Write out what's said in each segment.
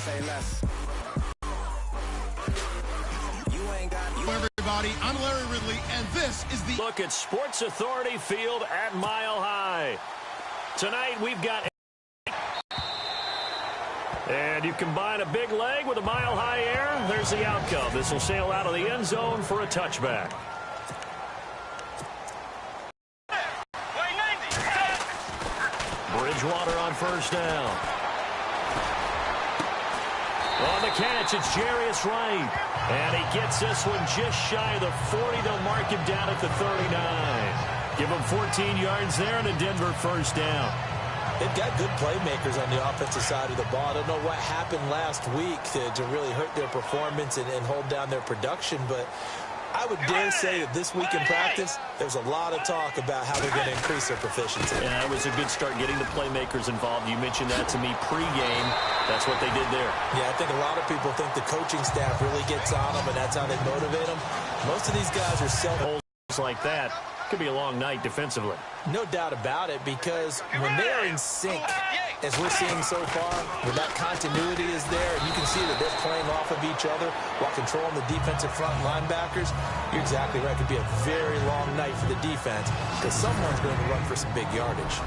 Say less. Everybody, I'm Larry Ridley, and this is the look at Sports Authority Field at Mile High. Tonight we've got, and you combine a big leg with a mile-high air, there's the outcome. This will sail out of the end zone for a touchback. Bridgewater on first down. On the catch, it's Jarius Wright. And he gets this one just shy of the 40. They'll mark him down at the 39. Give him 14 yards there and a Denver first down. They've got good playmakers on the offensive side of the ball. I don't know what happened last week to really hurt their performance and hold down their production, but I would dare say that this week in practice, there's a lot of talk about how they're going to increase their proficiency. Yeah, it was a good start getting the playmakers involved. You mentioned that to me pregame. That's what they did there. Yeah, I think a lot of people think the coaching staff really gets on them, and that's how they motivate them. Most of these guys are holes like that. Could be a long night defensively. No doubt about it, because when they are in sync, as we're seeing so far, when that continuity is there, and you can see that they're playing off of each other while controlling the defensive front linebackers, you're exactly right. It could be a very long night for the defense because someone's going to run for some big yardage.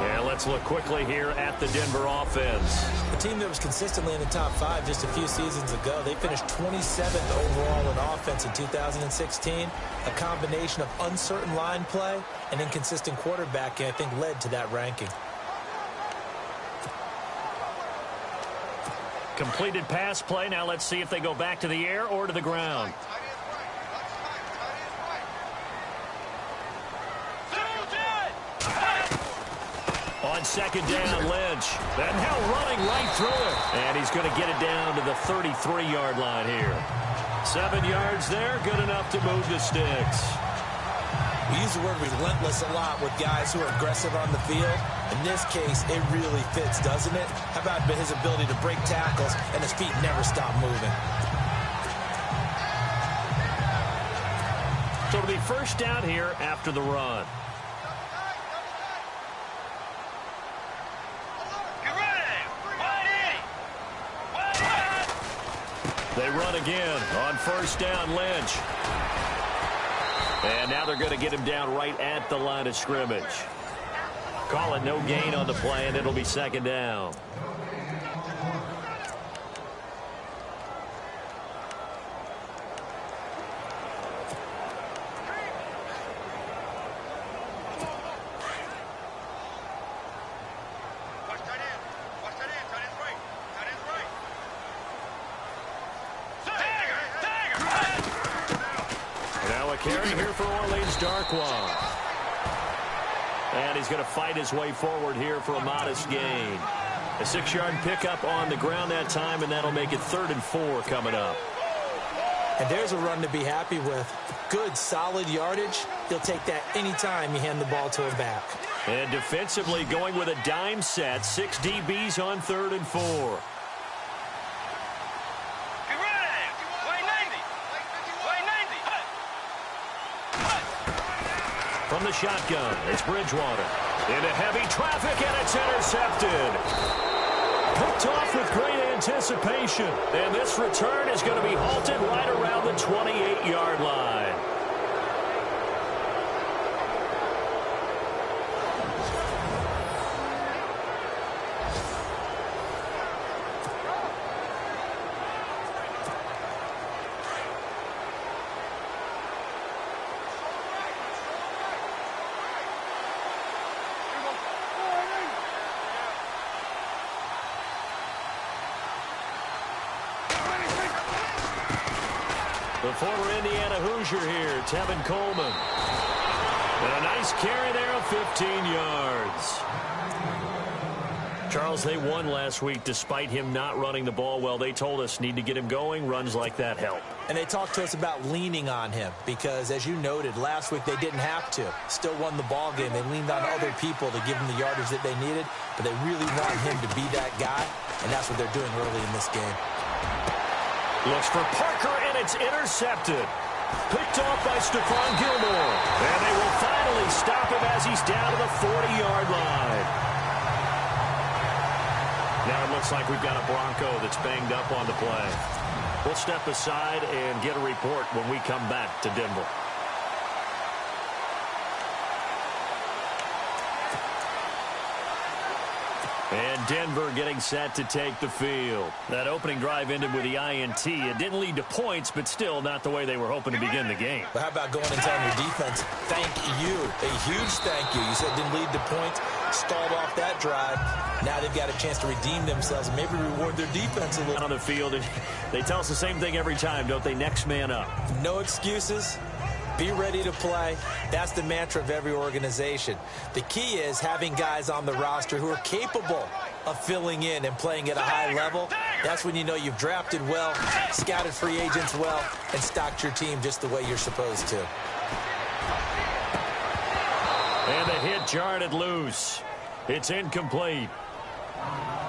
Yeah, let's look quickly here at the Denver offense. A team that was consistently in the top 5 just a few seasons ago. They finished 27th overall in offense in 2016. A combination of uncertain line play and inconsistent quarterbacking, I think, led to that ranking. Completed pass play. Now let's see if they go back to the air or to the ground. On second down, Lynch. And now running right through it. And he's going to get it down to the 33-yard line here. 7 yards there, good enough to move the sticks. We use the word relentless a lot with guys who are aggressive on the field. In this case, it really fits, doesn't it? How about his ability to break tackles and his feet never stop moving? So it'll be first down here after the run. They run again on first down, Lynch. And now they're going to get him down right at the line of scrimmage. Call it no gain on the play, and it'll be second down. Carry here for Orleans, Darkwa. And he's going to fight his way forward here for a modest gain. A 6-yard pickup on the ground that time, and that'll make it 3rd and 4 coming up. And there's a run to be happy with. Good, solid yardage. He'll take that anytime you hand the ball to him back. And defensively going with a dime set. 6 DBs on 3rd and 4. From the shotgun, it's Bridgewater. Into heavy traffic, and it's intercepted. Picked off with great anticipation. And this return is going to be halted right around the 28-yard line. The former Indiana Hoosier here, Tevin Coleman. And a nice carry there of 15 yards. Charles, they won last week despite him not running the ball well. They told us need to get him going. Runs like that help. And they talked to us about leaning on him because, as you noted, last week they didn't have to. Still won the ball game. They leaned on other people to give them the yardage that they needed, but they really want him to be that guy, and that's what they're doing early in this game. Looks for Parker, and it's intercepted. Picked off by Stephon Gilmore. And they will finally stop him as he's down to the 40-yard line. Now it looks like we've got a Bronco that's banged up on the play. We'll step aside and get a report when we come back to Denver. And Denver getting set to take the field. That opening drive ended with the INT. It didn't lead to points, but still not the way they were hoping to begin the game. But how about going and telling your defense, thank you, a huge thank you. You said it didn't lead to points, stalled off that drive. Now they've got a chance to redeem themselves and maybe reward their defense a little. On the field, they tell us the same thing every time, don't they? Next man up. No excuses. Be ready to play. That's the mantra of every organization. The key is having guys on the roster who are capable of filling in and playing at a high level. That's when you know you've drafted well, scouted free agents well, and stocked your team just the way you're supposed to. And the hit jarred it loose. It's incomplete.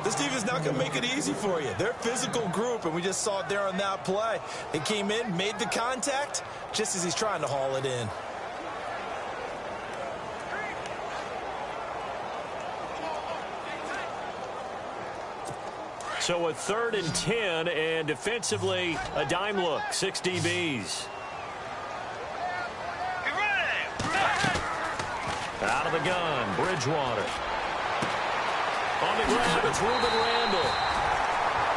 This team is not going to make it easy for you. They're a physical group, and we just saw it there on that play. They came in, made the contact, just as he's trying to haul it in. So a 3rd and 10, and defensively, a dime look, 6 DBs. Out of the gun, Bridgewater. On the grab, it's Ruben Randall.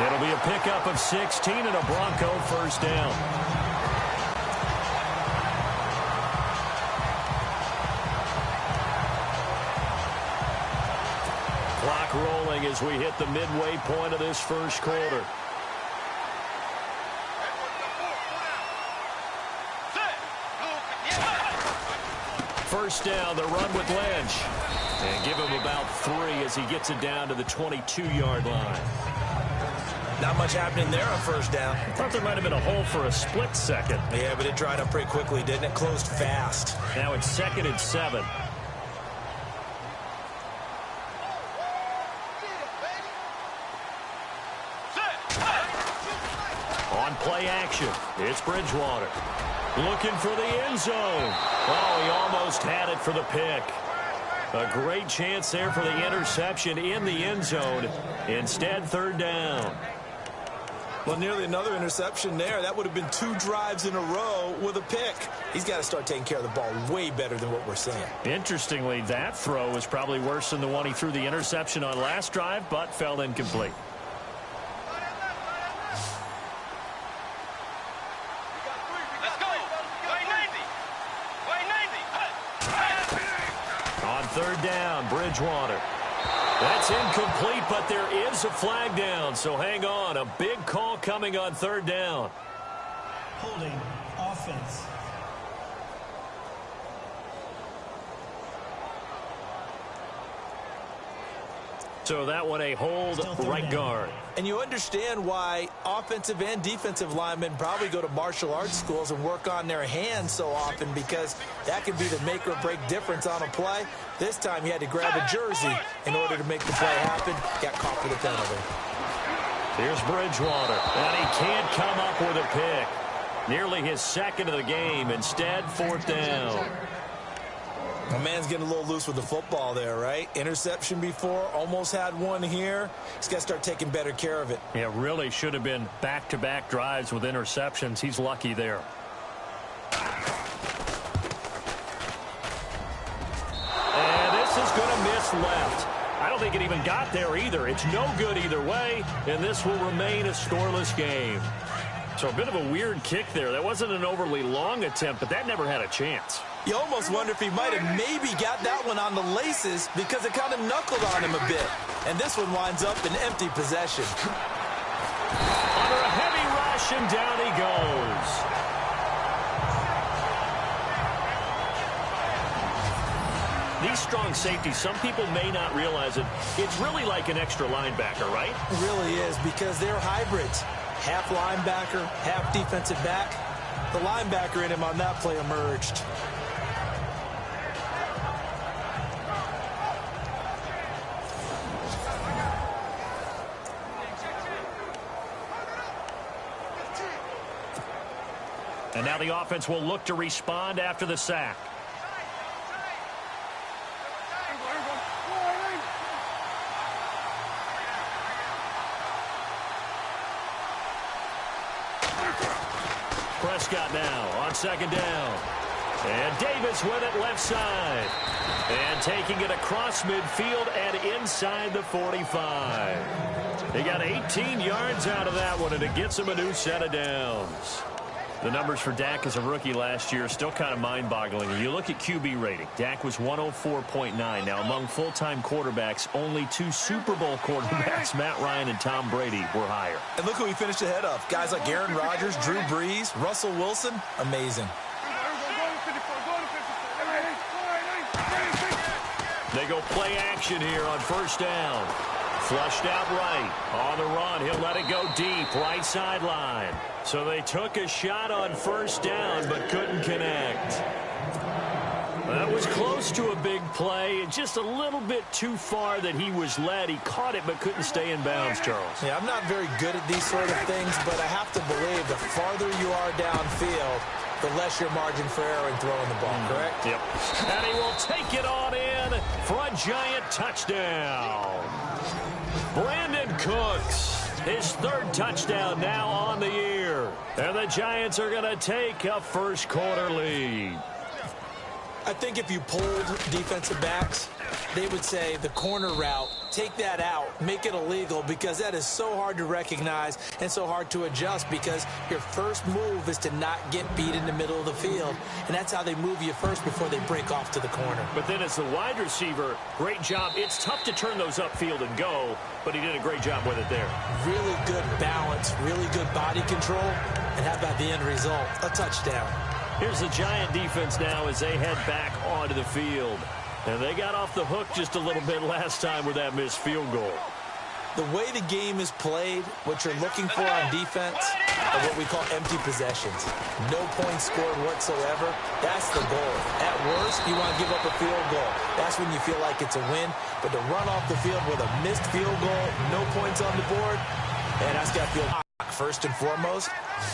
It'll be a pickup of 16 and a Bronco first down. Clock rolling as we hit the midway point of this first quarter. First down, the run with Lynch. And give him about 3 as he gets it down to the 22-yard line. Not much happening there on first down. I thought there might have been a hole for a split second. Yeah, but it dried up pretty quickly, didn't it? Closed fast. Now it's 2nd and 7. On play action, it's Bridgewater. Looking for the end zone. Oh, he almost had it for the pick. A great chance there for the interception in the end zone. Instead, 3rd down. Well, nearly another interception there. That would have been 2 drives in a row with a pick. He's got to start taking care of the ball way better than what we're seeing. Interestingly, that throw was probably worse than the one he threw the interception on last drive, but fell incomplete. On 3rd down, Bridgewater. That's incomplete, but there is a flag down, so hang on. A big call coming on 3rd down. Holding offense. So that one a hold right guard. And you understand why offensive and defensive linemen probably go to martial arts schools and work on their hands so often, because that can be the make or break difference on a play. This time he had to grab a jersey in order to make the play happen. Got caught for the penalty. Here's Bridgewater, and he can't come up with a pick. Nearly his 2nd of the game. Instead, 4th down. My man's getting a little loose with the football there, right? Interception before, almost had one here. He's got to start taking better care of it. Yeah, really should have been back-to-back drives with interceptions. He's lucky there. And this is going to miss left. I don't think it even got there either. It's no good either way, and this will remain a scoreless game. So a bit of a weird kick there. That wasn't an overly long attempt, but that never had a chance. You almost wonder if he might have maybe got that one on the laces, because it kind of knuckled on him a bit. And this one winds up in empty possession. Under a heavy rush, and down he goes. These strong safeties, some people may not realize it. It's really like an extra linebacker, right? It really is, because they're hybrids. Half linebacker, half defensive back. The linebacker in him on that play emerged. And now the offense will look to respond after the sack. Prescott now on second down. And Davis with it left side. And taking it across midfield and inside the 45. He got 18 yards out of that one, and it gets him a new set of downs. The numbers for Dak as a rookie last year are still kind of mind-boggling. You look at QB rating. Dak was 104.9. Now, among full-time quarterbacks, only 2 Super Bowl quarterbacks, Matt Ryan and Tom Brady, were higher. And look who he finished ahead of. Guys like Aaron Rodgers, Drew Brees, Russell Wilson. Amazing. They go play action here on first down. Flushed out right. On the run, he'll let it go deep. Right sideline. So they took a shot on first down, but couldn't connect. That was close to a big play. Just a little bit too far that he was led. He caught it, but couldn't stay in bounds, Charles. Yeah, I'm not very good at these sort of things, but I have to believe the farther you are downfield, the less your margin for error in throwing the ball, correct? Yep. And he will take it on in for a giant touchdown. Brandon Cooks, his 3rd touchdown now on the year. And the Giants are going to take a first quarter lead. I think if you polled defensive backs, they would say the corner route, take that out, make it illegal, because that is so hard to recognize and so hard to adjust, because your first move is to not get beat in the middle of the field, and that's how they move you first before they break off to the corner. But then as the wide receiver, great job. It's tough to turn those upfield and go, but he did a great job with it there. Really good balance, really good body control, and how about the end result? A touchdown. Here's the Giant defense now as they head back onto the field. And they got off the hook just a little bit last time with that missed field goal. The way the game is played, what you're looking for on defense are what we call empty possessions. No points scored whatsoever. That's the goal. At worst, you want to give up a field goal. That's when you feel like it's a win. But to run off the field with a missed field goal, no points on the board, and that's got to feel first and foremost.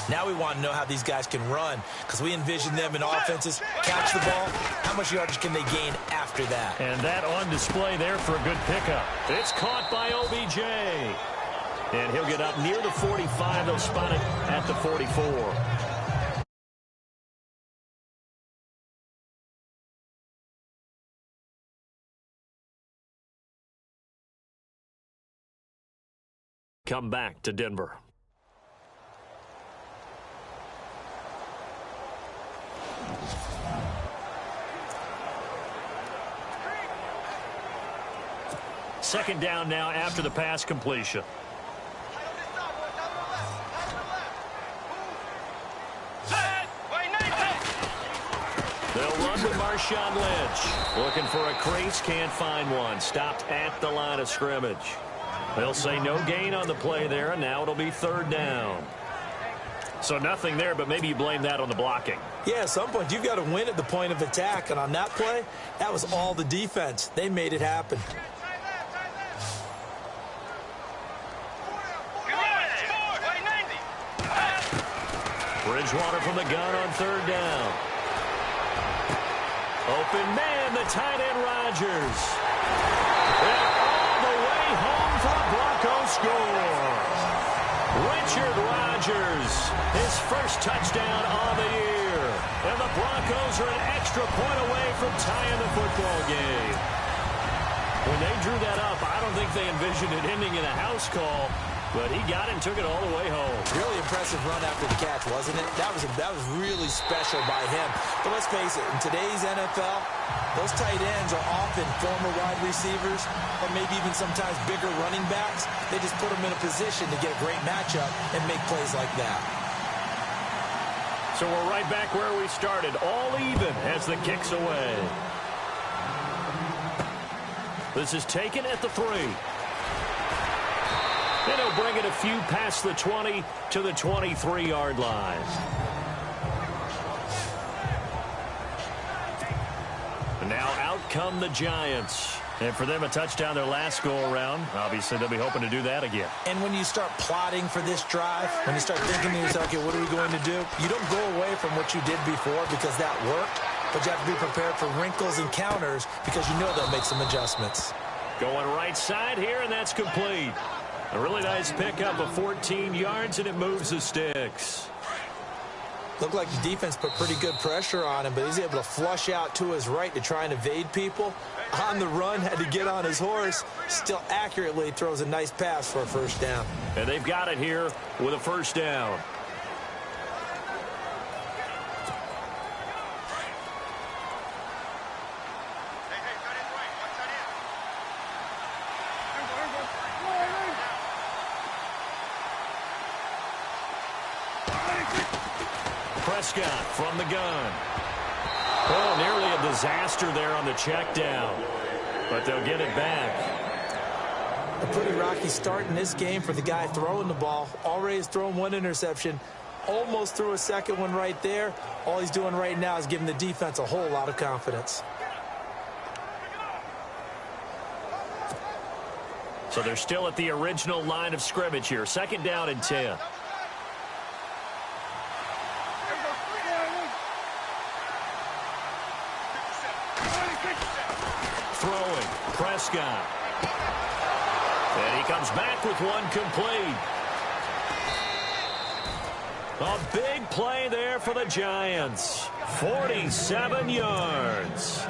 Now we want to know how these guys can run, because we envision them in offenses catch the ball. How much yardage can they gain after that? And that on display there for a good pickup. It's caught by OBJ. And he'll get up near the 45. They'll spot it at the 44. Come back to Denver. Second down now after the pass completion. They'll run with Marshawn Lynch. Looking for a crease, can't find one. Stopped at the line of scrimmage. They'll say no gain on the play there, and now it'll be 3rd down. So nothing there, but maybe you blame that on the blocking. Yeah, at some point you've got to win at the point of attack, and on that play, that was all the defense. They made it happen. Bridgewater from the gun on 3rd down. Open man, the tight end Rodgers. And all the way home for a Bronco score. Richard Rodgers, his first touchdown on the year. And the Broncos are an extra point away from tying the football game. When they drew that up, I don't think they envisioned it ending in a house call. But he got it and took it all the way home. Really impressive run after the catch, wasn't it? That was really special by him. But let's face it, in today's NFL, those tight ends are often former wide receivers or maybe even sometimes bigger running backs. They just put them in a position to get a great matchup and make plays like that. So we're right back where we started, all even as the kick's away. This is taken at the 3. And he'll bring it a few past the 20 to the 23-yard line. And now out come the Giants. And for them, a touchdown their last go-around. Obviously, they'll be hoping to do that again. And when you start plotting for this drive, when you start thinking to yourself, okay, what are we going to do? You don't go away from what you did before because that worked. But you have to be prepared for wrinkles and counters because you know they'll make some adjustments. Going right side here, and that's complete. A really nice pickup of 14 yards, and it moves the sticks. Looked like the defense put pretty good pressure on him, but he's able to flush out to his right to try and evade people. On the run, had to get on his horse. Still accurately throws a nice pass for a first down. And they've got it here with a first down. Prescott from the gun. Oh, nearly a disaster there on the check down, but they'll get it back. A pretty rocky start in this game for the guy throwing the ball. Already has thrown one interception, almost threw a second one right there. All he's doing right now is giving the defense a whole lot of confidence. So they're still at the original line of scrimmage here. Second down and 10. Throwing, Prescott. And he comes back with one complete. A big play there for the Giants. 47 yards.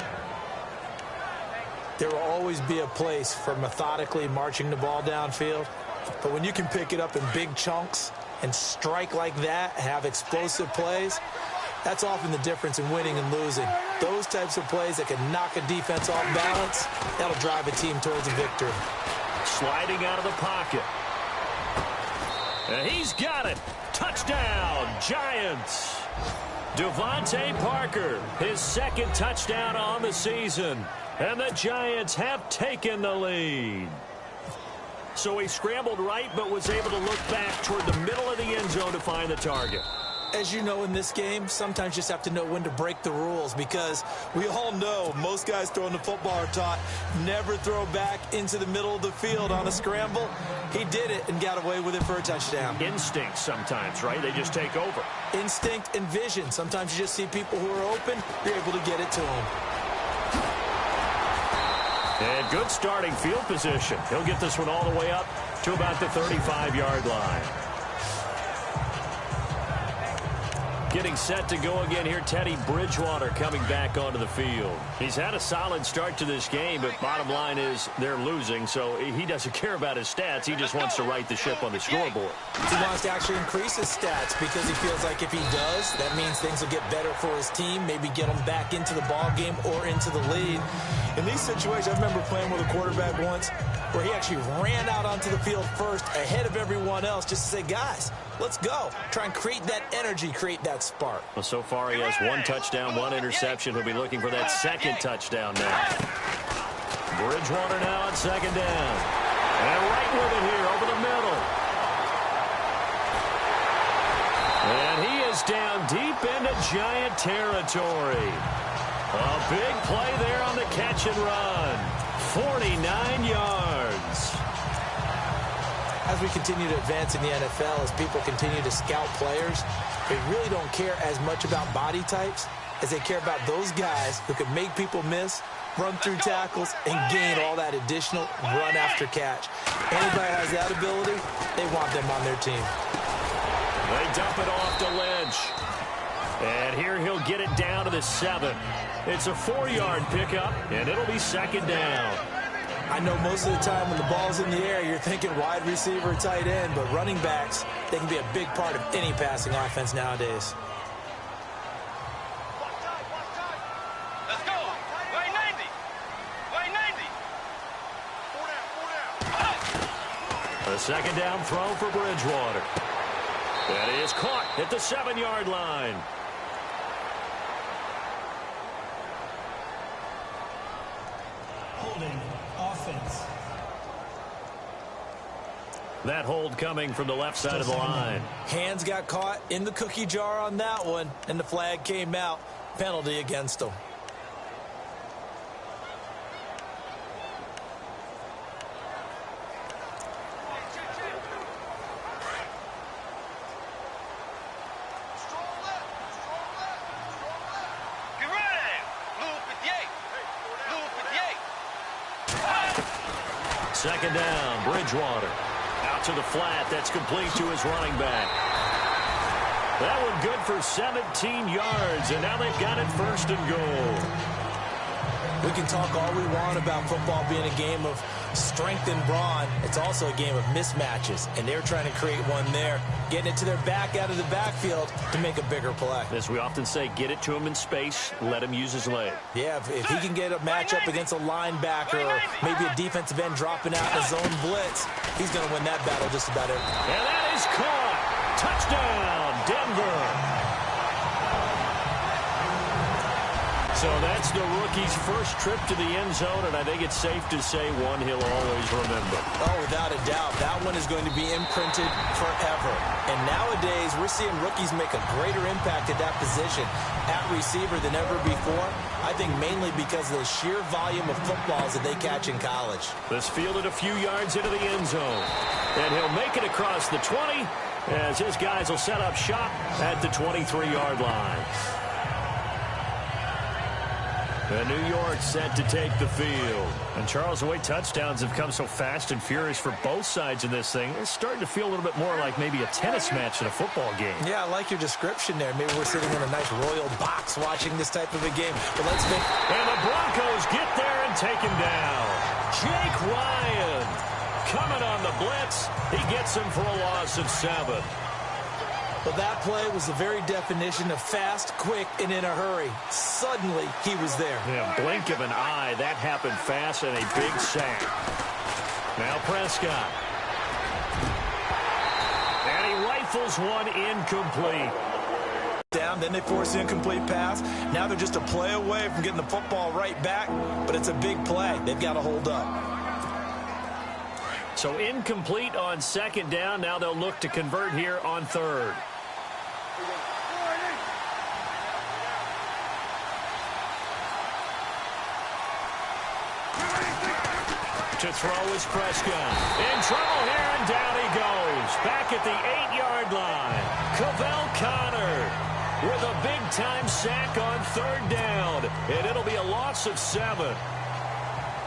There will always be a place for methodically marching the ball downfield. But when you can pick it up in big chunks and strike like that, have explosive plays, that's often the difference in winning and losing. Those types of plays that can knock a defense off balance, that'll drive a team towards a victory. Sliding out of the pocket. And he's got it. Touchdown, Giants. Devontae Parker, his second touchdown on the season. And the Giants have taken the lead. So he scrambled right, but was able to look back toward the middle of the end zone to find the target. As you know, in this game, sometimes you just have to know when to break the rules, because we all know most guys throwing the football are taught never throw back into the middle of the field on a scramble. He did it and got away with it for a touchdown. Instinct sometimes, right? They just take over. Instinct and vision. Sometimes you just see people who are open, you're able to get it to them. And good starting field position. He'll get this one all the way up to about the 35-yard line. Getting set to go again here, Teddy Bridgewater coming back onto the field. He's had a solid start to this game, but bottom line is they're losing, so he doesn't care about his stats. He just wants to right the ship on the scoreboard. He wants to actually increase his stats because he feels like if he does, that means things will get better for his team, maybe get him back into the ball game or into the lead. In these situations, I remember playing with a quarterback once where he actually ran out onto the field first ahead of everyone else just to say, guys, let's go. Try and create that energy, create that spark. Well, so far he has one touchdown, one interception. He'll be looking for that second touchdown now. Bridgewater now on second down. And right with it here over the middle. And he is down deep into Giant territory. A big play there on the catch and run. 49 yards. As we continue to advance in the NFL, as people continue to scout players, they really don't care as much about body types as they care about those guys who can make people miss, run through tackles, and gain all that additional run after catch. Anybody has that ability, they want them on their team. They dump it off to Lynch. And here he'll get it down to the 7. It's a 4-yard pickup, and it'll be second down. I know most of the time when the ball's in the air, you're thinking wide receiver, tight end, but running backs, they can be a big part of any passing offense nowadays. Let's go. Right 90. Right 90. A second down throw for Bridgewater. That is caught at the 7-yard line. Holding offense. That hold coming from the left side of the line. Hands got caught in the cookie jar on that one, and the flag came out. Penalty against them. Get ready. Blue 58. Blue 58. Second down, Bridgewater. Out to the flat. That's complete to his running back. That one good for 17 yards, and now they've got it 1st and goal. We can talk all we want about football being a game of strength and brawn. It's also a game of mismatches, and they're trying to create one there, getting it to their back out of the backfield to make a bigger play. As we often say, get it to him in space, let him use his leg. Yeah, if he can get a matchup against a linebacker or maybe a defensive end dropping out in a zone blitz, he's going to win that battle just about every. And that is caught. Touchdown, Denver. So that's the rookie's first trip to the end zone, and I think it's safe to say one he'll always remember. Oh, without a doubt. That one is going to be imprinted forever. And nowadays, we're seeing rookies make a greater impact at that position at receiver than ever before. I think mainly because of the sheer volume of footballs that they catch in college. This fielded a few yards into the end zone. And he'll make it across the 20 as his guys will set up shop at the 23-yard line. And New York set to take the field. And Charles, the way touchdowns have come so fast and furious for both sides in this thing, it's starting to feel a little bit more like maybe a tennis match in a football game. Yeah, I like your description there. Maybe we're sitting in a nice royal box watching this type of a game. But let's make... And the Broncos get there and take him down. Jake Ryan coming on the blitz. He gets him for a loss of 7. Well, that play was the very definition of fast, quick, and in a hurry. Suddenly, he was there. Yeah, blink of an eye. That happened fast and a big sack. Now Prescott. And he rifles one incomplete. Down, then they force an incomplete pass. Now they're just a play away from getting the football right back, but it's a big play. They've got to hold up. So incomplete on 2nd down. Now they'll look to convert here on 3rd. To throw is Prescott. In trouble here, and down he goes. Back at the 8-yard line. Cavell Connor with a big-time sack on 3rd down. And it'll be a loss of 7.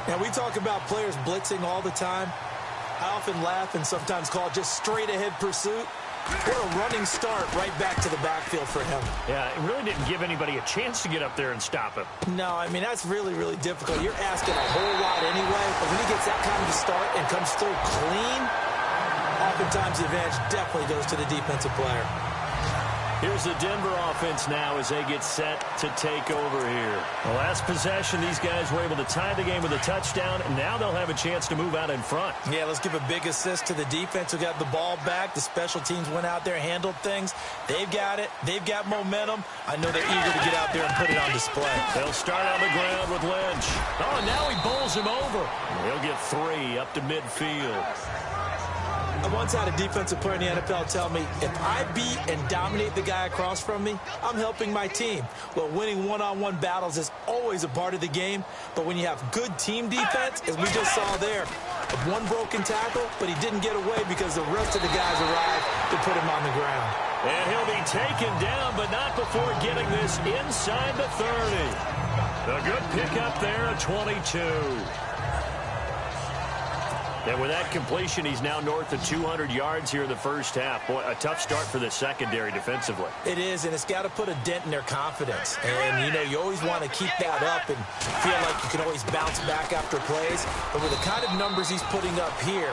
Now, we talk about players blitzing all the time. I often laugh and sometimes call it just straight-ahead pursuit. What a running start right back to the backfield for him. Yeah, it really didn't give anybody a chance to get up there and stop him. No, I mean, that's really, really difficult. You're asking a whole lot anyway, but when he gets that kind of a start and comes through clean, oftentimes the advantage definitely goes to the defensive player. Here's the Denver offense now as they get set to take over here. The last possession, these guys were able to tie the game with a touchdown, and now they'll have a chance to move out in front. Yeah, let's give a big assist to the defense who got the ball back. The special teams went out there, handled things. They've got it. They've got momentum. I know they're eager to get out there and put it on display. They'll start on the ground with Lynch. Oh, and now he bowls him over. He'll get 3 up to midfield. I once had a defensive player in the NFL tell me, if I beat and dominate the guy across from me, I'm helping my team. Well, winning one-on-one battles is always a part of the game, but when you have good team defense, as we just saw there, one broken tackle, but he didn't get away because the rest of the guys arrived to put him on the ground. And he'll be taken down, but not before getting this inside the 30. A good pickup there at 22. And with that completion, he's now north of 200 yards here in the first half. Boy, a tough start for the secondary defensively. It is, and it's got to put a dent in their confidence. And, you know, you always want to keep that up and feel like you can always bounce back after plays. But with the kind of numbers he's putting up here,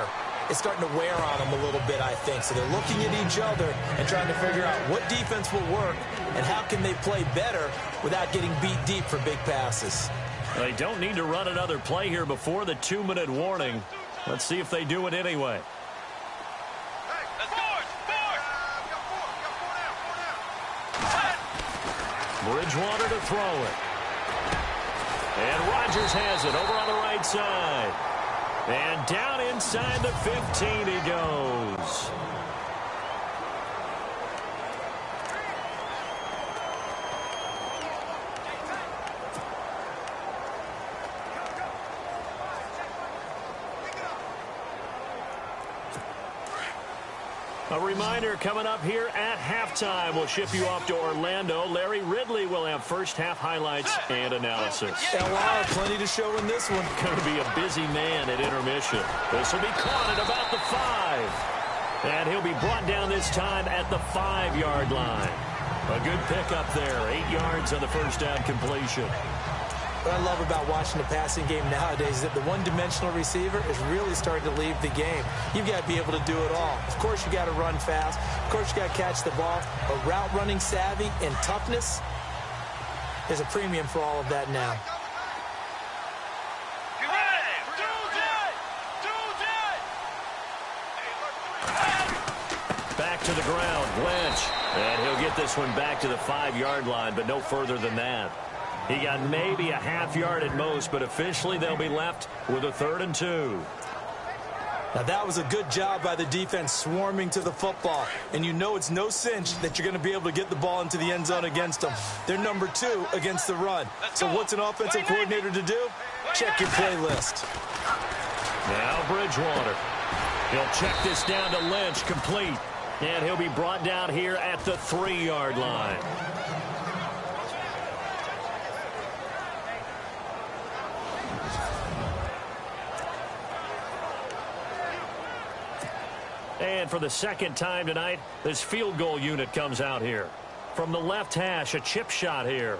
it's starting to wear on them a little bit, I think. So they're looking at each other and trying to figure out what defense will work and how can they play better without getting beat deep for big passes. They don't need to run another play here before the 2-minute warning. Let's see if they do it anyway. Bridgewater to throw it. And Rodgers has it over on the right side. And down inside the 15 he goes. A reminder coming up here at halftime. We'll ship you off to Orlando. Larry Ridley will have first half highlights and analysis. LR, plenty to show in this one. Going to be a busy man at intermission. This will be caught at about the 5. And he'll be brought down this time at the 5-yard line. A good pickup there. 8 yards on the first down completion. What I love about watching the passing game nowadays is that the one-dimensional receiver is really starting to leave the game. You've got to be able to do it all. Of course, you got to run fast. Of course, you got to catch the ball. But route running savvy and toughness is a premium for all of that now. Back to the ground, Lynch. And he'll get this one back to the 5-yard line, but no further than that. He got maybe a half yard at most, but officially they'll be left with a 3rd and 2. Now, that was a good job by the defense swarming to the football. And you know it's no cinch that you're going to be able to get the ball into the end zone against them. They're number 2 against the run. So what's an offensive coordinator to do? Check your playlist. Now Bridgewater. He'll check this down to Lynch, complete. And he'll be brought down here at the 3-yard line. And for the second time tonight, this field goal unit comes out here. From the left hash, a chip shot here.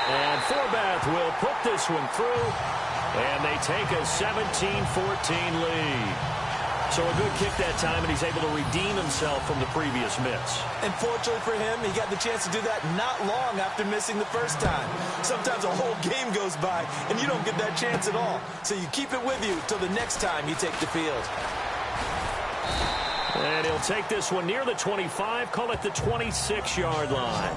And Forbath will put this one through. And they take a 17-14 lead. So a good kick that time, and he's able to redeem himself from the previous miss. And fortunately for him, he got the chance to do that not long after missing the first time. Sometimes a whole game goes by, and you don't get that chance at all. So you keep it with you till the next time you take the field. And he'll take this one near the 25, call it the 26-yard line.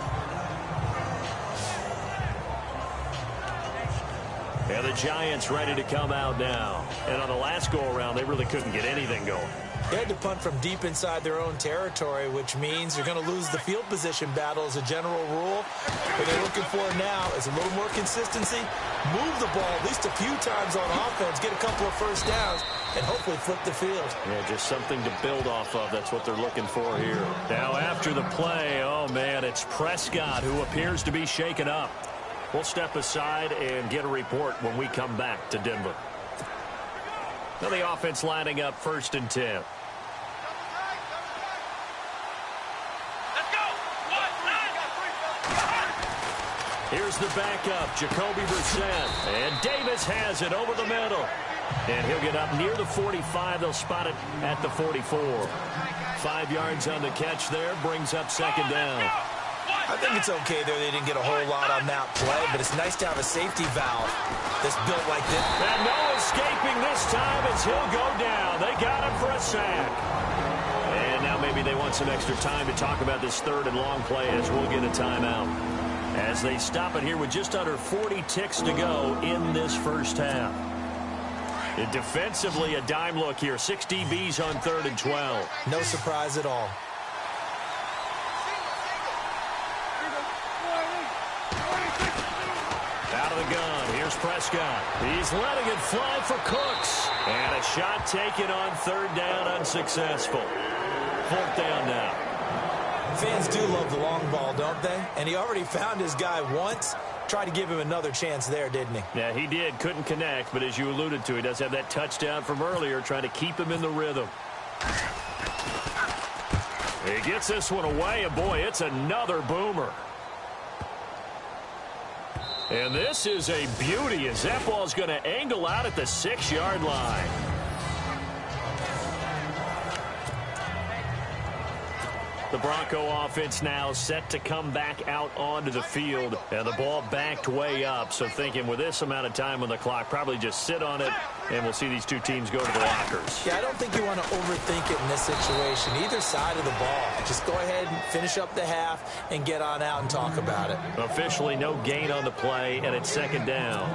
And the Giants ready to come out now. And on the last go-around, they really couldn't get anything going. They had to punt from deep inside their own territory, which means you're going to lose the field position battle as a general rule. What they're looking for now is a little more consistency, move the ball at least a few times on offense, get a couple of first downs, and hopefully flip the field. Yeah, just something to build off of. That's what they're looking for here. Now after the play, oh man, it's Prescott who appears to be shaken up. We'll step aside and get a report when we come back to Denver. Now the offense lining up 1st and 10. Let's go. Here's the backup, Jacoby Brissett. And Davis has it over the middle. And he'll get up near the 45. They'll spot it at the 44. 5 yards on the catch there. Brings up 2nd down. I think it's okay there. They didn't get a whole lot on that play, but it's nice to have a safety valve that's built like this. And no escaping this time as he'll go down. They got him for a sack. And now maybe they want some extra time to talk about this 3rd and long play as we'll get a timeout. As they stop it here with just under 40 ticks to go in this first half. And defensively, a dime look here. 6 DBs on 3rd and 12. No surprise at all. Out of the gun, here's Prescott. He's letting it fly for Cooks. And a shot taken on 3rd down, unsuccessful. 4th down now. Fans do love the long ball, don't they? And he already found his guy once. Tried to give him another chance there, didn't he? Yeah, he did. Couldn't connect, but as you alluded to, he does have that touchdown from earlier, trying to keep him in the rhythm. He gets this one away, and boy, it's another boomer. And this is a beauty as that ball's going to angle out at the 6-yard line. The Bronco offense now set to come back out onto the field, and the ball backed way up. So thinking with this amount of time on the clock, probably just sit on it, and we'll see these two teams go to the lockers. Yeah, I don't think you want to overthink it in this situation. Either side of the ball. Just go ahead and finish up the half and get on out and talk about it. Officially no gain on the play, and it's 2nd down.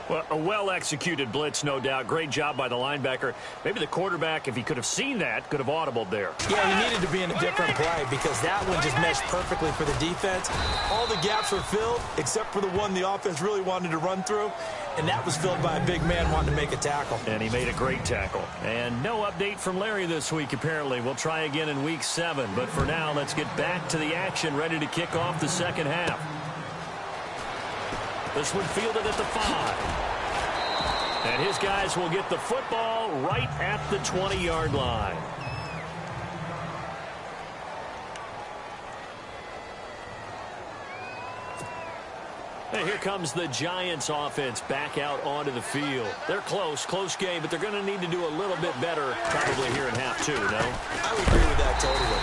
Well, a well-executed blitz, no doubt. Great job by the linebacker. Maybe the quarterback, if he could have seen that, could have audibled there. Yeah, he needed to be in a different play because that one just meshed perfectly for the defense. All the gaps were filled except for the one the offense really wanted to run through, and that was filled by a big man wanting to make a tackle. And he made a great tackle. And no update from Larry this week, apparently. We'll try again in Week 7. But for now, let's get back to the action, ready to kick off the second half. This one fielded at the 5. And his guys will get the football right at the 20-yard line. And here comes the Giants offense back out onto the field. They're close game, but they're going to need to do a little bit better probably here in half two, no? I would agree with that totally.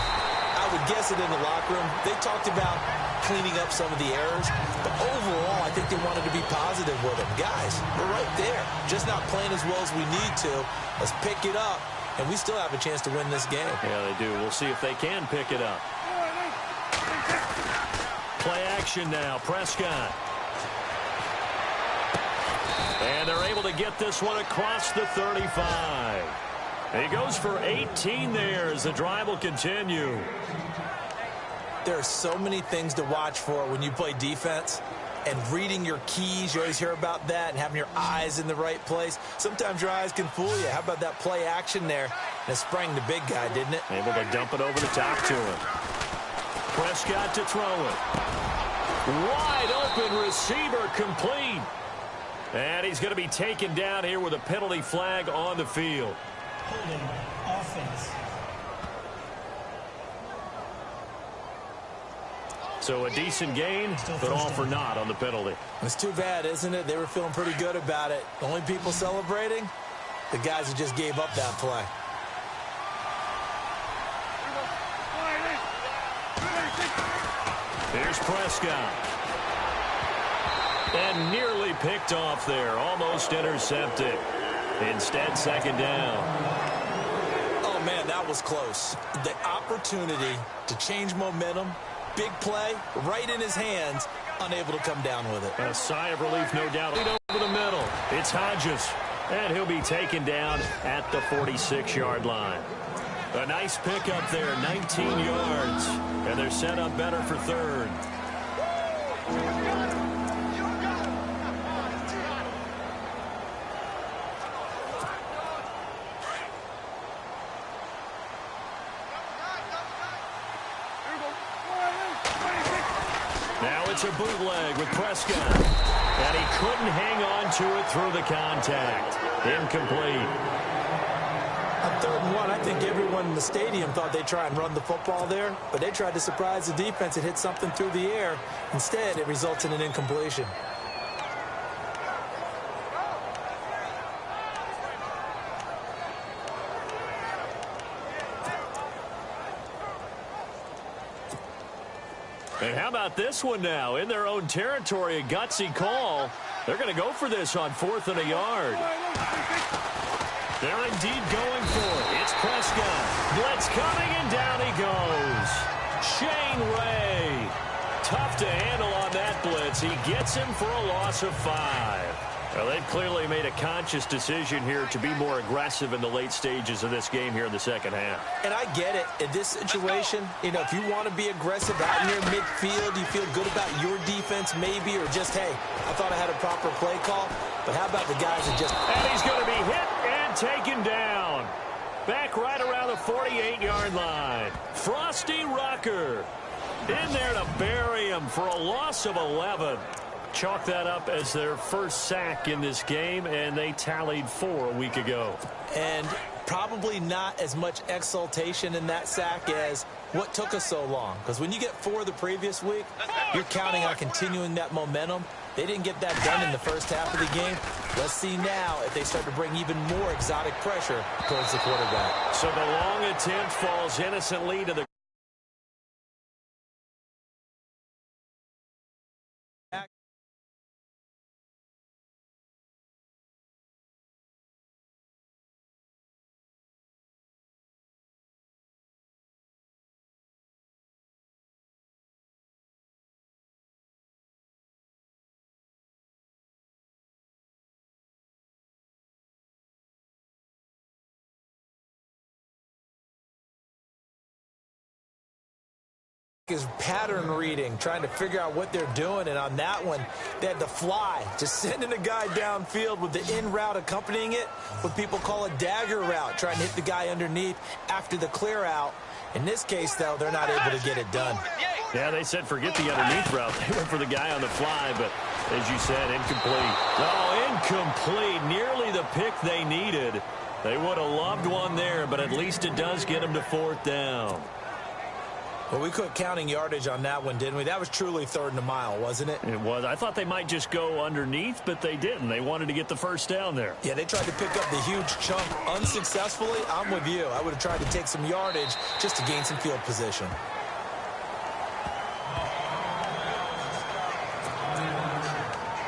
I would guess it in the locker room. They talked about cleaning up some of the errors, but overall, I think they wanted to be positive with them. Guys, we're right there. Just not playing as well as we need to. Let's pick it up, and we still have a chance to win this game. Yeah, they do. We'll see if they can pick it up. Play action now. Prescott. And they're able to get this one across the 35. And he goes for 18 there as the drive will continue. There are so many things to watch for when you play defense. And reading your keys, you always hear about that, and having your eyes in the right place. Sometimes your eyes can fool you. How about that play action there? And it sprang the big guy, didn't it? Able to dump it over the top to him. Prescott to throw it. Wide open receiver complete. And he's going to be taken down here with a penalty flag on the field. Holding offense. So a decent gain, but all for naught on the penalty. It's too bad, isn't it? They were feeling pretty good about it. The only people celebrating, the guys who just gave up that play. Here's Prescott. And nearly picked off there. Almost intercepted. Instead, second down. Oh, man, that was close. The opportunity to change momentum, big play, right in his hands, unable to come down with it. A sigh of relief, no doubt. Over the middle. It's Hodges. And he'll be taken down at the 46-yard line. A nice pickup there, 19 yards. And they're set up better for third. Now it's a bootleg with Prescott. And he couldn't hang on to it through the contact. Incomplete. On 3rd and 1, I think everyone in the stadium thought they'd try and run the football there, but they tried to surprise the defense and hit something through the air. Instead, it results in an incompletion. And how about this one now? In their own territory, a gutsy call. They're going to go for this on 4th and a yard. They're indeed going for it. It's Prescott. Blitz coming, and down he goes. Shane Ray. Tough to handle on that blitz. He gets him for a loss of 5. Well, they've clearly made a conscious decision here to be more aggressive in the late stages of this game here in the second half. And I get it. In this situation, you know, if you want to be aggressive out near midfield, you feel good about your defense maybe, or just, hey, I thought I had a proper play call. But how about the guys that just... And he's going to be hit and taken down. Back right around the 48-yard line. Frosty Rucker in there to bury him for a loss of 11. Chalk that up as their first sack in this game, and they tallied 4 a week ago. And probably not as much exultation in that sack as what took us so long. Because when you get 4 the previous week, you're counting on continuing that momentum. They didn't get that done in the first half of the game. Let's see now if they start to bring even more exotic pressure towards the quarterback. So the long attempt falls innocently to the is pattern reading, trying to figure out what they're doing, and on that one, they had to fly, just sending a guy downfield with the in route accompanying it, what people call a dagger route, trying to hit the guy underneath after the clear out. In this case, though, they're not able to get it done. Yeah, they said forget the underneath route. They went for the guy on the fly, but As you said, incomplete. Oh, incomplete. Nearly the pick they needed. They would have loved one there, but at least it does get them to 4th down. Well, we quit counting yardage on that one, didn't we? That was truly 3rd and a mile, wasn't it? It was. I thought they might just go underneath, but they didn't. They wanted to get the 1st down there. Yeah, they tried to pick up the huge chunk unsuccessfully. I'm with you. I would have tried to take some yardage just to gain some field position.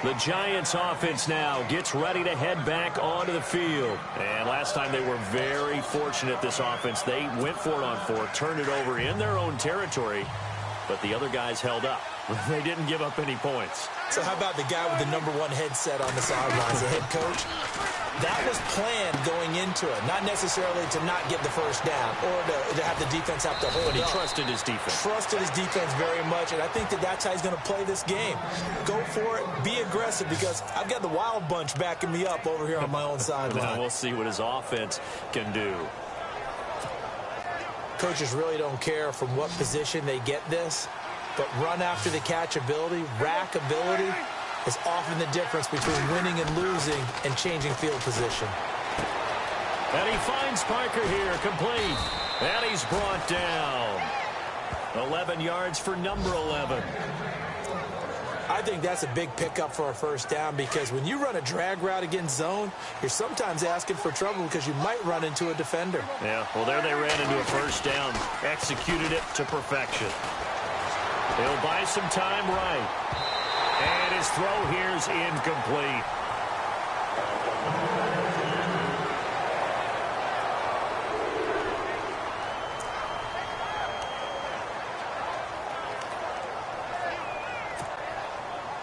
The Giants offense now gets ready to head back onto the field. And last time they were very fortunate, this offense. They went for it on 4th, turned it over in their own territory, but the other guys held up. They didn't give up any points. So how about the guy with the #1 headset on the sidelines, the head coach? That was planned going into it, not necessarily to not get the 1st down or to have the defense have to hold But he up. trusted his defense. Trusted his defense very much, and I think that's how he's going to play this game. Go for it, be aggressive, because I've got the wild bunch backing me up over here on my own sideline. Now we'll see what his offense can do. Coaches really don't care from what position they get this, but run after the catch ability, rack ability, is often the difference between winning and losing and changing field position. And he finds Parker here, complete. And he's brought down. 11 yards for number 11. I think that's a big pickup for a 1st down, because when you run a drag route against zone, you're sometimes asking for trouble because you might run into a defender. Yeah, well, there they ran into a 1st down. Executed it to perfection. He'll buy some time right. And his throw here's incomplete.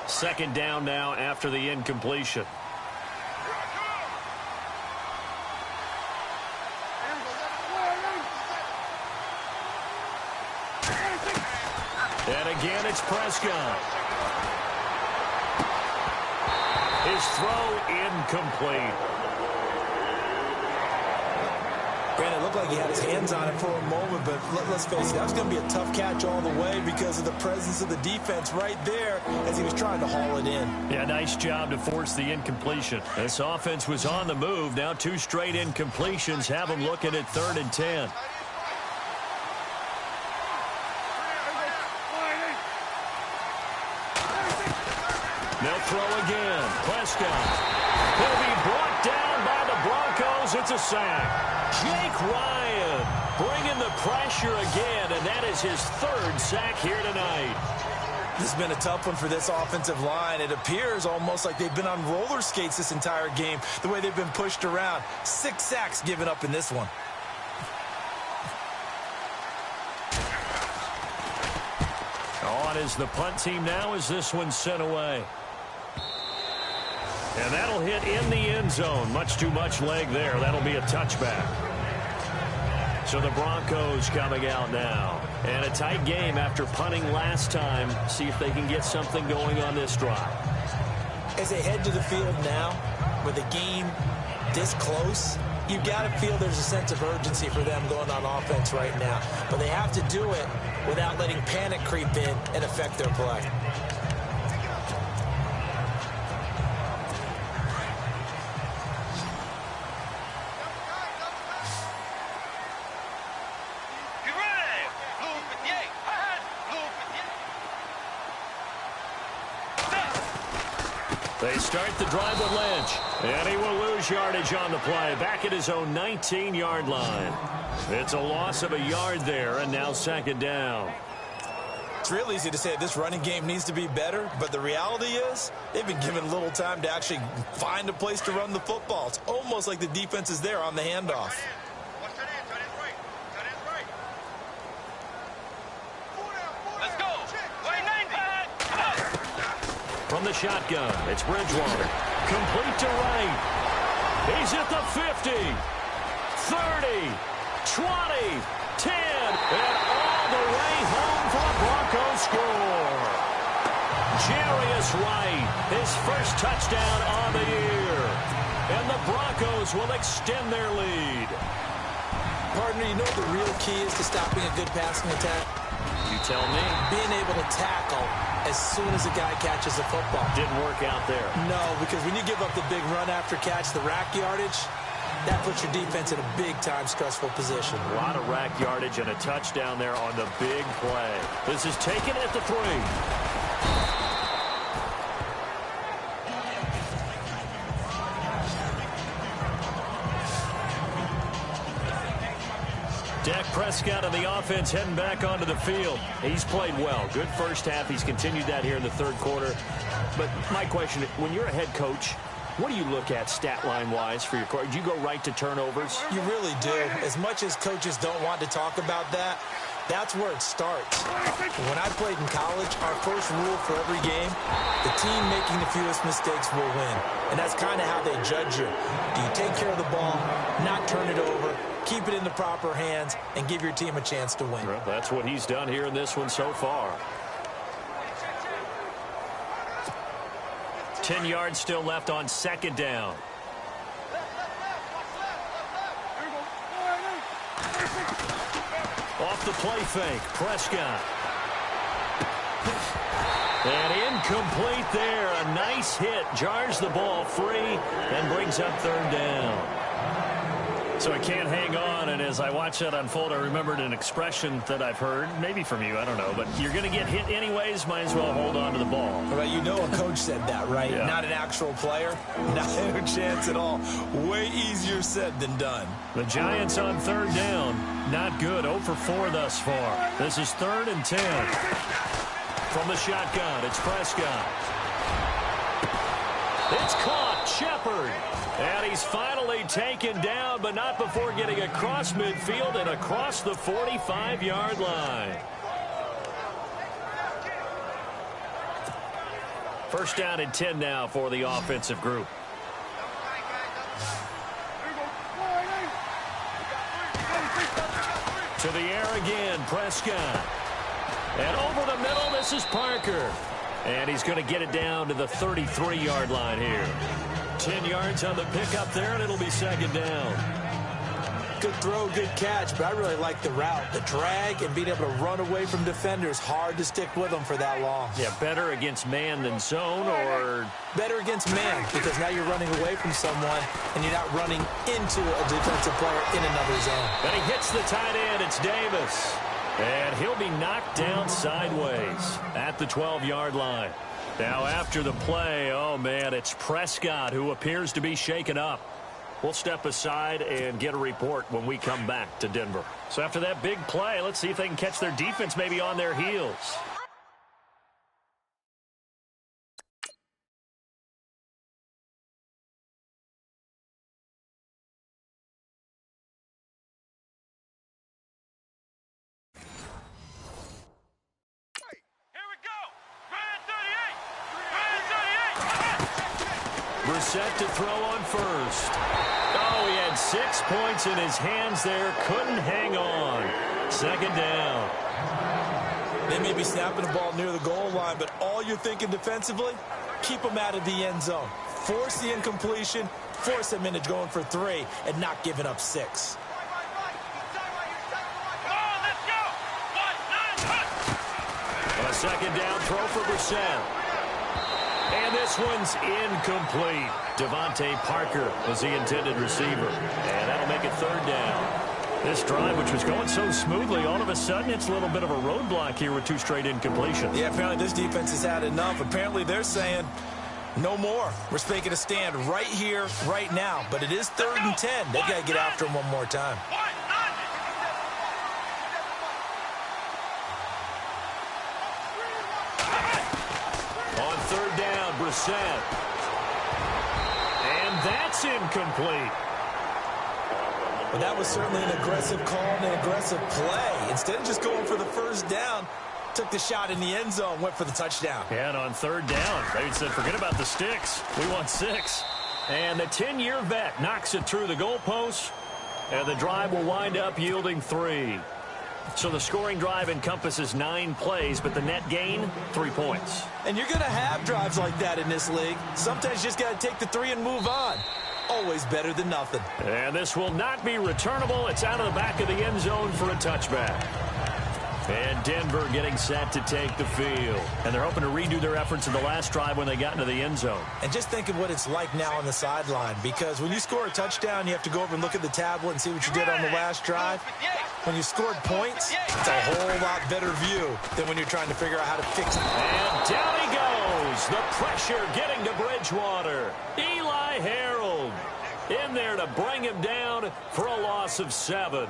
Second down now after the incompletion. And again, it's Prescott. His throw incomplete. Granted, it looked like he had his hands on it for a moment, but let's face it, that was going to be a tough catch all the way because of the presence of the defense right there as he was trying to haul it in. Yeah, nice job to force the incompletion. This offense was on the move. Now 2 straight incompletions have them looking at 3rd and 10. They'll throw again. Prescott. He'll be brought down by the Broncos. It's a sack. Jake Ryan bringing the pressure again, and that is his 3rd sack here tonight. This has been a tough one for this offensive line. It appears almost like they've been on roller skates this entire game, the way they've been pushed around. 6 sacks given up in this one. On is the punt team now as this one's sent away. And that'll hit in the end zone. Much too much leg there. That'll be a touchback. So the Broncos coming out now. And a tight game after punting last time. See if they can get something going on this drive. As they head to the field now, with the game this close, you've got to feel there's a sense of urgency for them going on offense right now. But they have to do it without letting panic creep in and affect their play. They start the drive with Lynch, and he will lose yardage on the play, back at his own 19-yard line. It's a loss of a yard there, and now 2nd down. It's real easy to say this running game needs to be better, but the reality is they've been given little time to actually find a place to run the football. It's almost like the defense is there on the handoff. From the shotgun, it's Bridgewater. Complete to right. He's at the 50, 30, 20, 10, and all the way home for a Broncos score. Jarius Wright, his first touchdown on the year. And the Broncos will extend their lead. Partner, you know what the real key is to stopping a good passing attack? You tell me. Being able to tackle as soon as a guy catches a football. Didn't work out there. No, because when you give up the big run after catch, the rack yardage, that puts your defense in a big-time stressful position. A lot of rack yardage and a touchdown there on the big play. This is taken at the 3. Dak Prescott of the offense heading back onto the field. He's played well. Good first half. He's continued that here in the third quarter. But my question, when you're a head coach, what do you look at stat line-wise for your coach? Do you go right to turnovers? You really do. As much as coaches don't want to talk about that, that's where it starts. When I played in college, our first rule for every game, the team making the fewest mistakes will win. And that's kind of how they judge you. Do you take care of the ball, not turn it over, keep it in the proper hands, and give your team a chance to win? Well, that's what he's done here in this one so far. 10 yards still left on second down. Off the play fake, Prescott. And incomplete there. A nice hit. Jars the ball free and brings up third down. So I can't hang on, and as I watch that unfold, I remembered an expression that I've heard, maybe from you, I don't know, but you're going to get hit anyways, might as well hold on to the ball. Right, you know a coach said that, right? Yeah. Not an actual player. Not a chance at all. Way easier said than done. The Giants on third down. Not good. 0 for 4 thus far. This is 3rd and 10. From the shotgun, it's Prescott. It's caught. Shepard. And he's finally taken down, but not before getting across midfield and across the 45-yard line. First down and 10 now for the offensive group. To the air again, Prescott. And over the middle, this is Parker. And he's going to get it down to the 33-yard line here. 10 yards on the pickup there, and it'll be second down. Good throw, good catch, but I really like the route. The drag and being able to run away from defenders, hard to stick with them for that long. Yeah, better against man than zone, or? Better against man, because now you're running away from someone, and you're not running into a defensive player in another zone. And he hits the tight end. It's Davis. And he'll be knocked down sideways at the 12-yard line. Now after the play, oh man, it's Prescott who appears to be shaken up. We'll step aside and get a report when we come back to Denver. So after that big play, let's see if they can catch their defense maybe on their heels. Brissett to throw on first. Oh, he had 6 points in his hands there. Couldn't hang on. Second down. They may be snapping the ball near the goal line, but all you're thinking defensively, keep them out of the end zone. Force the incompletion, force them into going for 3, and not giving up 6. A second down throw for Brissett. And this one's incomplete. Devontae Parker was the intended receiver. And that'll make it third down. This drive, which was going so smoothly, all of a sudden it's a little bit of a roadblock here with 2 straight incompletions. Yeah, apparently this defense has had enough. Apparently they're saying no more. We're making a stand right here, right now. But it is 3rd and 10. They've got to get after him one more time. On third down, Brissett. And that's incomplete. But that was certainly an aggressive call and an aggressive play. Instead of just going for the first down, took the shot in the end zone, went for the touchdown. And on third down, they said, forget about the sticks. We want 6. And the 10-year vet knocks it through the goalpost. And the drive will wind up yielding 3. So the scoring drive encompasses 9 plays, but the net gain, 3 points. And you're going to have drives like that in this league. Sometimes you just got to take the 3 and move on. Always better than nothing. And this will not be returnable. It's out of the back of the end zone for a touchback. And Denver getting set to take the field. And they're hoping to redo their efforts in the last drive when they got into the end zone. And just think of what it's like now on the sideline, because when you score a touchdown, you have to go over and look at the tablet and see what you did on the last drive. When you scored points, it's a whole lot better view than when you're trying to figure out how to fix it. And down he goes. The pressure getting to Bridgewater. Eli Harold in there to bring him down for a loss of 7.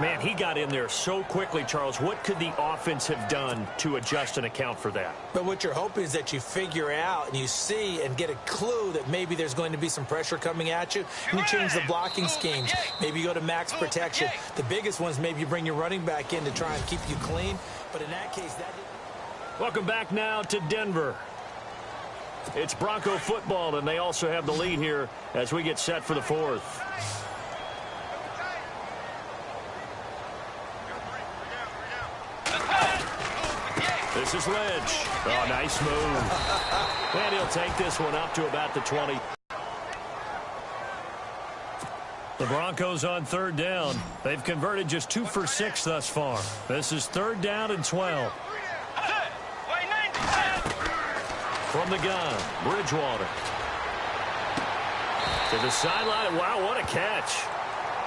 Man, he got in there so quickly, Charles. What could the offense have done to adjust and account for that? But what you're hoping is that you figure out and you see and get a clue that maybe there's going to be some pressure coming at you, and you change the blocking schemes. Maybe you go to max protection. The biggest ones, maybe you bring your running back in to try and keep you clean. But in that case, that didn't. Welcome back now to Denver. It's Bronco football, and they also have the lead here as we get set for the 4th. This is Lynch. Oh, nice move. And he'll take this one up to about the 20. The Broncos on 3rd down. They've converted just 2 for 6 thus far. This is 3rd down and 12. From the gun, Bridgewater. To the sideline. Wow, what a catch.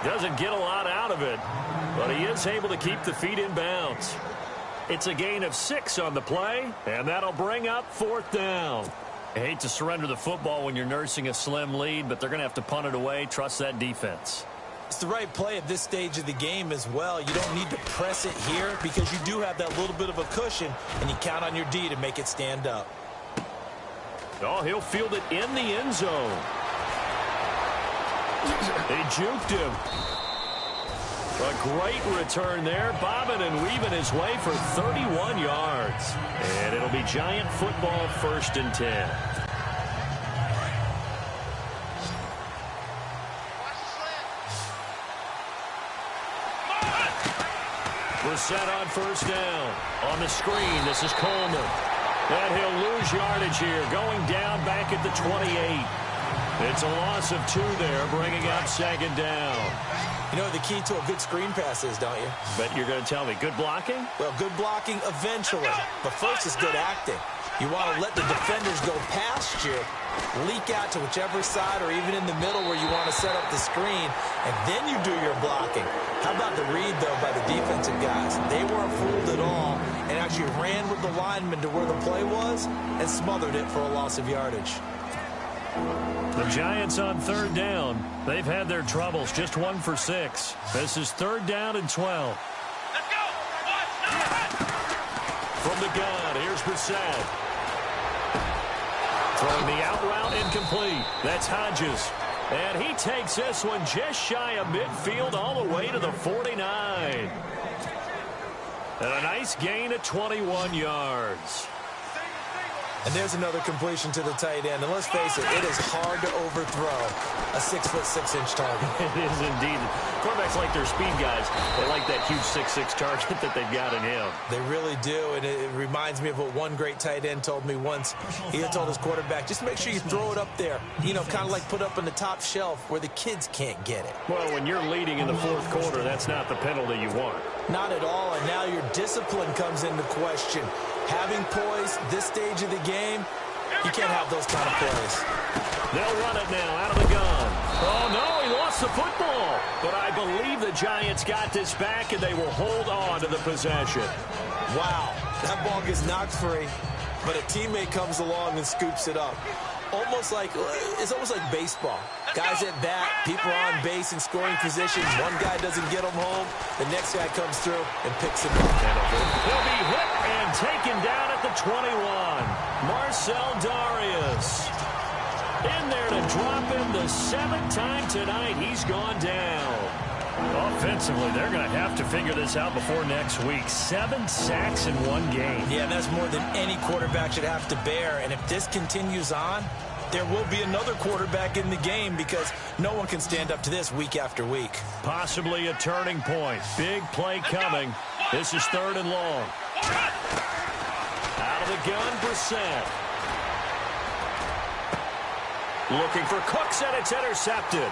Doesn't get a lot out of it, but he is able to keep the feet in bounds. It's a gain of 6 on the play, and that'll bring up 4th down. I hate to surrender the football when you're nursing a slim lead, but they're going to have to punt it away. Trust that defense. It's the right play at this stage of the game as well. You don't need to press it here because you do have that little bit of a cushion, and you count on your D to make it stand up. Oh, he'll field it in the end zone. They juked him. A great return there, bobbing and weaving his way for 31 yards. And it'll be Giant football 1st and 10. We're set on 1st down. On the screen, this is Coleman. And he'll lose yardage here, going down back at the 28. It's a loss of 2 there, bringing up 2nd down. You know the key to a good screen pass is, don't you? But you're going to tell me, good blocking? Well, good blocking eventually. But first is good acting. You want to let the defenders go past you, leak out to whichever side or even in the middle where you want to set up the screen, and then you do your blocking. How about the read, though, by the defensive guys? They weren't fooled at all and actually ran with the lineman to where the play was and smothered it for a loss of yardage. The Giants on 3rd down. They've had their troubles, just 1 for 6. This is 3rd down and 12. Let's go. From the gun, here's Brissett. Throwing the out route incomplete. That's Hodges. And he takes this one just shy of midfield all the way to the 49. And a nice gain of 21 yards. And there's another completion to the tight end. And let's face it, it is hard to overthrow a 6'6" target. It is indeed. Quarterbacks like their speed guys. They like that huge 6'6" target that they've got in him. They really do. And it reminds me of what one great tight end told me once. He had told his quarterback, just make sure you throw it up there. You know, kind of like put up on the top shelf where the kids can't get it. Well, when you're leading in the 4th quarter, that's not the penalty you want. Not at all. And now your discipline comes into question. Having poise this stage of the game, you can't have those kind of plays. They'll run it now out of the gun. Oh, no, he lost the football. But I believe the Giants got this back, and they will hold on to the possession. Wow, that ball gets knocked free, but a teammate comes along and scoops it up. It's almost like baseball. Guys at bat, people are on base in scoring position. One guy doesn't get them home. The next guy comes through and picks him up. He'll be hit and taken down at the 21. Marcel Darius in there to drop him the 7th time tonight. He's gone down. Offensively, they're going to have to figure this out before next week. 7 sacks in 1 game. Yeah, that's more than any quarterback should have to bear. And if this continues on, there will be another quarterback in the game because no one can stand up to this week after week. Possibly a turning point. Big play coming. This is 3rd and long. Out of the gun, Brissett. Looking for Cooks, and it's intercepted.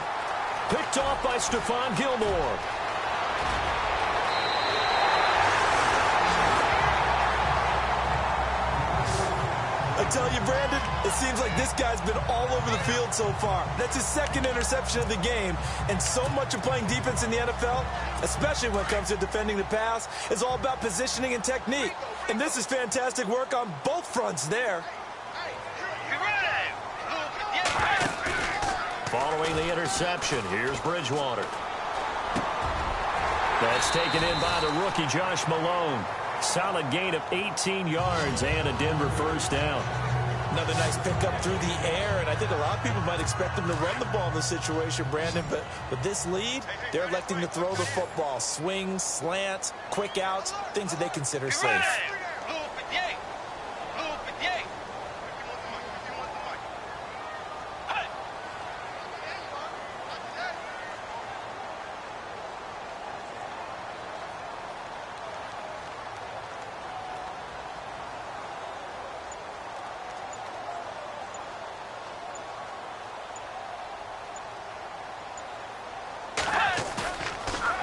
Picked off by Stephon Gilmore. tell you, Brandon, it seems like this guy's been all over the field so far. That's his second interception of the game, and so much of playing defense in the NFL, especially when it comes to defending the pass, is all about positioning and technique. And this is fantastic work on both fronts there. Following the interception, here's Bridgewater. That's taken in by the rookie, Josh Malone. Solid gain of 18 yards and a Denver first down. Another nice pickup through the air, and I think a lot of people might expect them to run the ball in this situation, Brandon, but with this lead, they're electing to throw the football. Swings, slants, quick outs, things that they consider safe.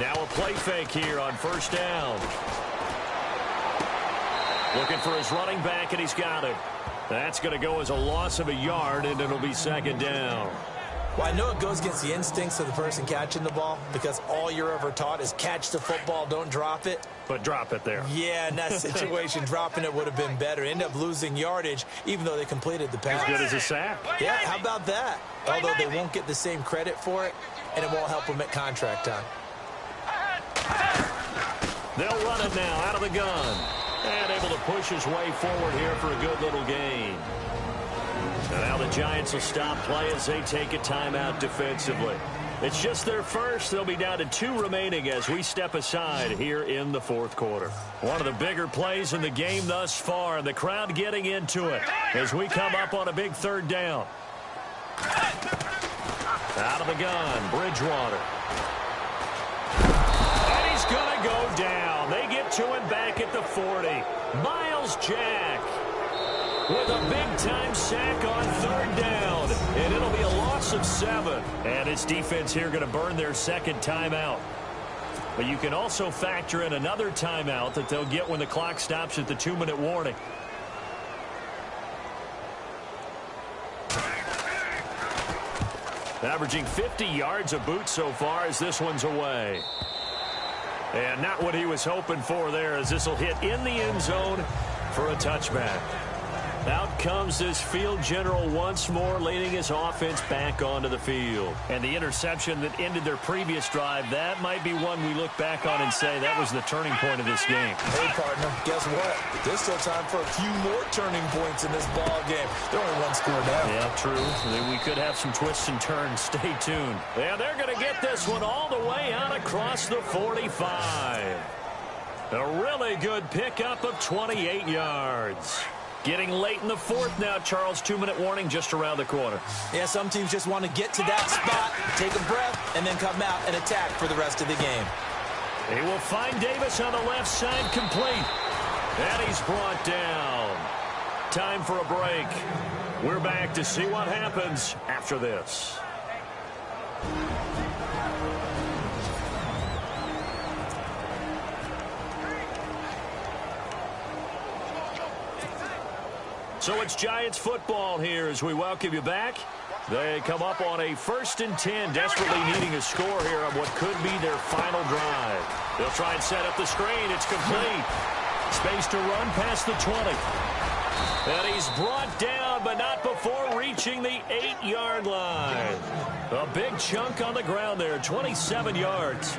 Now a play fake here on first down. Looking for his running back, and he's got it. That's going to go as a loss of a yard, and it'll be second down. Well, I know it goes against the instincts of the person catching the ball because all you're ever taught is catch the football, don't drop it. But drop it there. Yeah, in that situation, dropping it would have been better. End up losing yardage, even though they completed the pass. As good as a sack. Yeah, how about that? Although they won't get the same credit for it, and it won't help them at contract time. They'll run it now out of the gun. And able to push his way forward here for a good little gain. And now the Giants will stop play as they take a timeout defensively. It's just their first. They'll be down to 2 remaining as we step aside here in the fourth quarter. One of the bigger plays in the game thus far, and the crowd getting into it as we come up on a big third down. Out of the gun, Bridgewater. And he's going to go down. They get to him back at the 40. Miles Jack with a big-time sack on third down. And it'll be a loss of 7. And his defense here going to burn their second timeout. But you can also factor in another timeout that they'll get when the clock stops at the 2-minute warning. Averaging 50 yards a boot so far as this one's away. And not what he was hoping for there, as this will hit in the end zone for a touchback. Out comes this field general once more, leading his offense back onto the field. And the interception that ended their previous drive, that might be one we look back on and say that was the turning point of this game. Hey, partner, guess what? There's still time for a few more turning points in this ball game. They're only 1 score down. Yeah, true. We could have some twists and turns. Stay tuned. And they're going to get this one all the way out across the 45. A really good pickup of 28 yards. Getting late in the fourth now, Charles. 2-minute warning just around the corner. Yeah, some teams just want to get to that spot, take a breath, and then come out and attack for the rest of the game. He will find Davis on the left side, complete. And he's brought down. Time for a break. We're back to see what happens after this. So it's Giants football here as we welcome you back. They come up on a 1st and 10, desperately needing a score here on what could be their final drive. They'll try and set up the screen. It's complete. Space to run past the 20. And he's brought down, but not before reaching the 8-yard line. A big chunk on the ground there, 27 yards.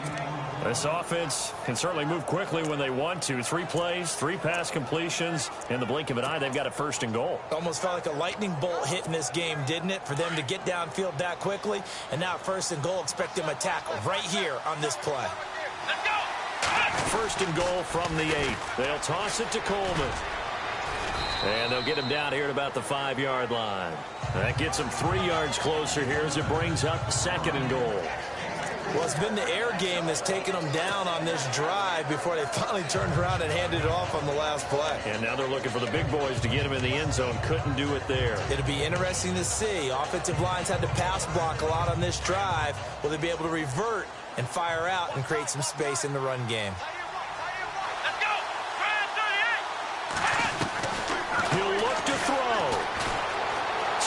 This offense can certainly move quickly when they want to. 3 plays, 3 pass completions. In the blink of an eye, they've got a 1st and goal. Almost felt like a lightning bolt hit in this game, didn't it? For them to get downfield that quickly. And now 1st and goal, expect them to tackle right here on this play. 1st and goal from the 8. They'll toss it to Coleman. And they'll get him down here at about the 5-yard line. That gets him 3 yards closer here as it brings up 2nd and goal. Well, it's been the air game that's taken them down on this drive before they finally turned around and handed it off on the last play. And now they're looking for the big boys to get him in the end zone. Couldn't do it there. It'll be interesting to see. Offensive lines had to pass block a lot on this drive. Will they be able to revert and fire out and create some space in the run game? He'll look to throw.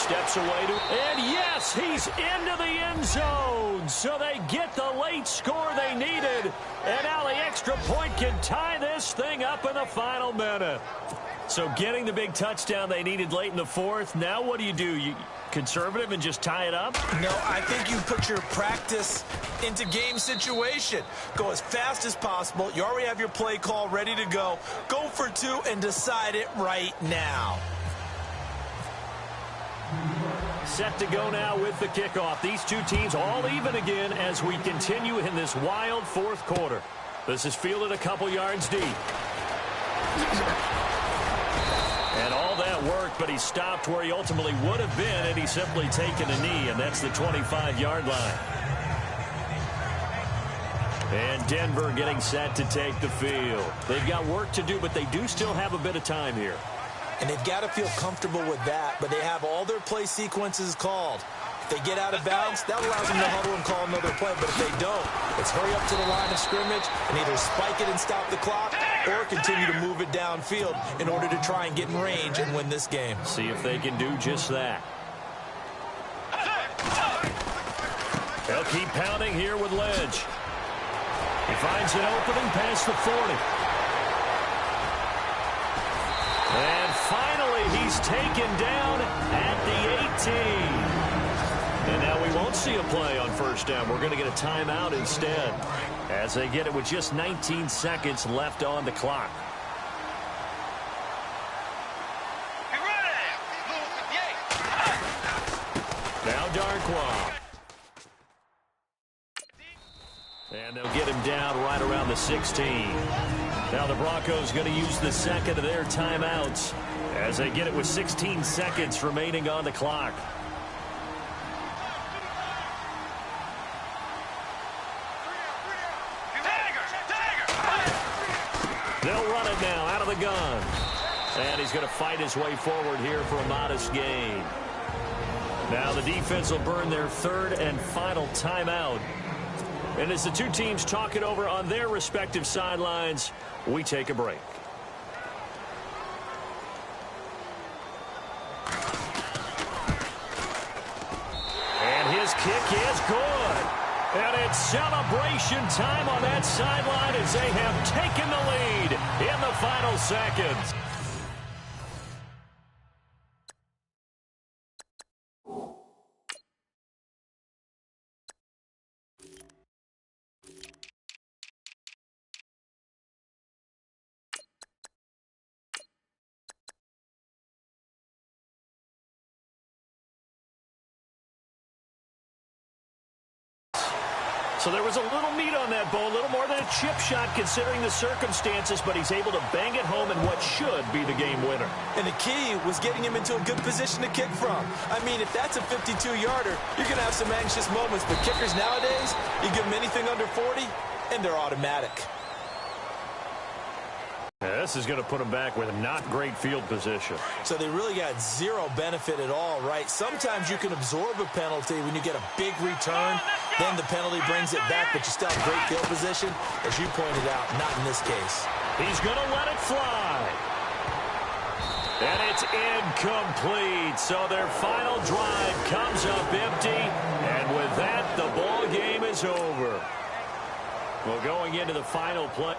steps away to, and yes, he's into the end zone. So they get the late score they needed, and now the extra point can tie this thing up in the final minute. So getting the big touchdown they needed late in the fourth, now what do? You conservative and just tie it up? No, I think you put your practice into game situation. Go as fast as possible. You already have your play call ready to go. Go for two and decide it right now. Set to go now with the kickoff. These two teams all even again as we continue in this wild fourth quarter. This is fielded a couple yards deep. And all that worked, but he stopped where he ultimately would have been had he simply taken a knee, and that's the 25-yard line. And Denver getting set to take the field. They've got work to do, but they do still have a bit of time here. And they've got to feel comfortable with that, but they have all their play sequences called. If they get out of bounds, that allows them to huddle and call another play. But if they don't, it's hurry up to the line of scrimmage and either spike it and stop the clock or continue to move it downfield in order to try and get in range and win this game. See if they can do just that. They'll keep pounding here with Ledge. He finds an opening past the 40. And finally, he's taken down at the 18. And now we won't see a play on first down. We're going to get a timeout instead as they get it with just 19 seconds left on the clock. Now Darkwa. And they'll get him down right around the 16. Now the Broncos going to use the second of their timeouts as they get it with 16 seconds remaining on the clock. They'll run it now out of the gun. And he's going to fight his way forward here for a modest gain. Now the defense will burn their third and final timeout. And as the two teams talk it over on their respective sidelines, we take a break. And his kick is good. And it's celebration time on that sideline as they have taken the lead in the final seconds. So there was a little meat on that ball, a little more than a chip shot considering the circumstances, but he's able to bang it home in what should be the game winner. And the key was getting him into a good position to kick from. I mean, if that's a 52-yarder, you're going to have some anxious moments, but kickers nowadays, you give them anything under 40, and they're automatic. This is going to put them back with not great field position. So they really got zero benefit at all, right? Sometimes you can absorb a penalty when you get a big return. Then the penalty brings it back, but you still have great field position. As you pointed out, not in this case. He's going to let it fly. And it's incomplete. So their final drive comes up empty. And with that, the ball game is over. Well, going into the final play.